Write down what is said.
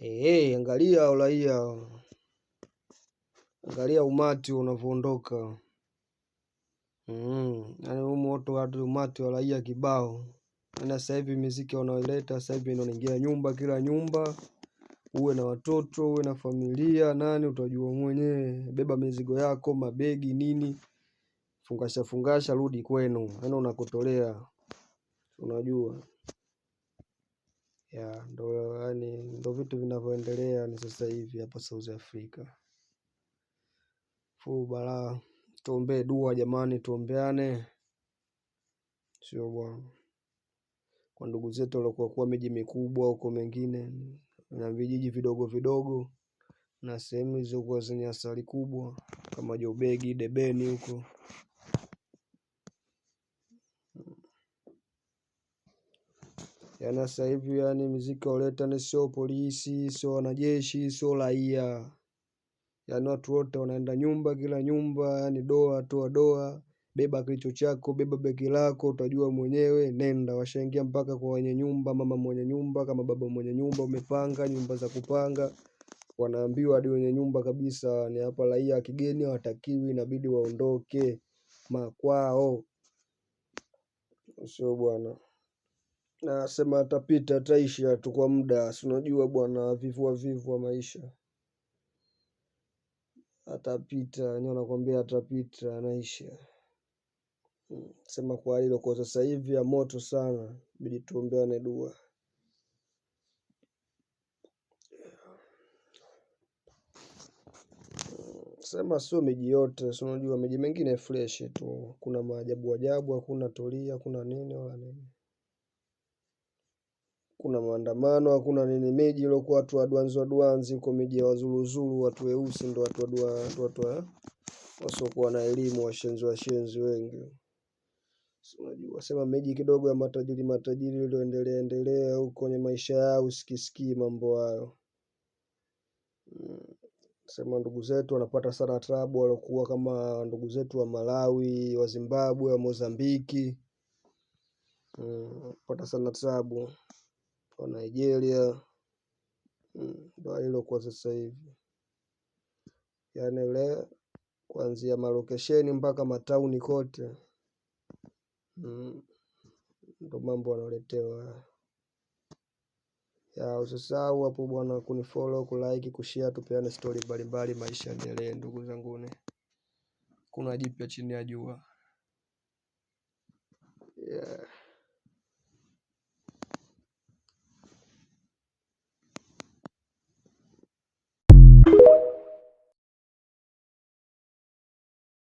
Angalia uraia, angalia umati unavyoondoka. Yaani huu moto watu umati wa raia kibao. Na sasa hivi muziki wanaoileta sasa hivi ndio inaingia nyumba, kila nyumba, uwe na watoto, uwe na familia, nani utajua mwenyewe. Beba mizigo yako, mabegi nini, fungasha rudi kwenu, yaani unakotolea, unajua. Ndo vitu vinavyoendelea ni sasa hivi hapa South Africa. Balaa. Tuombee dua jamani, tuombeane, sio bwana, kwa ndugu zetu waliokuwa miji mikubwa huko, mengine na vijiji vidogo vidogo na sehemu hizo kwa zenye asali kubwa kama Jobegi, Debeni huko. Yaani sasa hivi yani muziki uleta ni sio polisi, sio wanajeshi, sio raia. Yaani watu wote wanaenda nyumba, kila nyumba, yani doa toa doa, beba kilicho chako, beba begi lako, utajua mwenyewe, nenda. Washaingia mpaka kwa wenye nyumba, mama mwenye nyumba, kama baba mwenye nyumba, umepanga nyumba za kupanga, wanaambiwa hadi wenye nyumba kabisa, ni hapa raia kigeni hawatakiwi, inabidi waondoke makwao, sio bwana. Na sema atapita, ataisha tu kwa muda, si unajua bwana, vivu wa maisha. Atapita, nyo nakwambia atapita, anaisha. Sema kwa hilo kwa sasa hivi ya moto sana, bidi tuombeane dua. Sema sio miji yote, si unajua miji mengine fresh tu, kuna maajabu ajabu, hakuna tolia, kuna nini wala nini. Kuna maandamano, hakuna nini, miji iliyokuwa watu waduanzi huko, miji ya wazuluzulu, watu weusi ndo watu wasiokuwa na elimu, washenzi wengi. Unajua sema miji kidogo ya matajiri iliyoendelea huko kwenye maisha yao, usikisikii mambo hayo. Sema ndugu zetu wanapata sana tabu, waliokuwa kama ndugu zetu wa Malawi, wa Zimbabwe, wa Mozambiki, pata sana tabu, wa Nigeria, ndio hilo kwa sasa hivi. Yaani ile kuanzia malokesheni mpaka matauni kote, ndo mambo wanaletewa. Usisahau hapo bwana kunifollow, kulike, kushare, tupeane story mbalimbali, maisha yaendelee ndugu zanguni. Kuna jipya chini ya jua.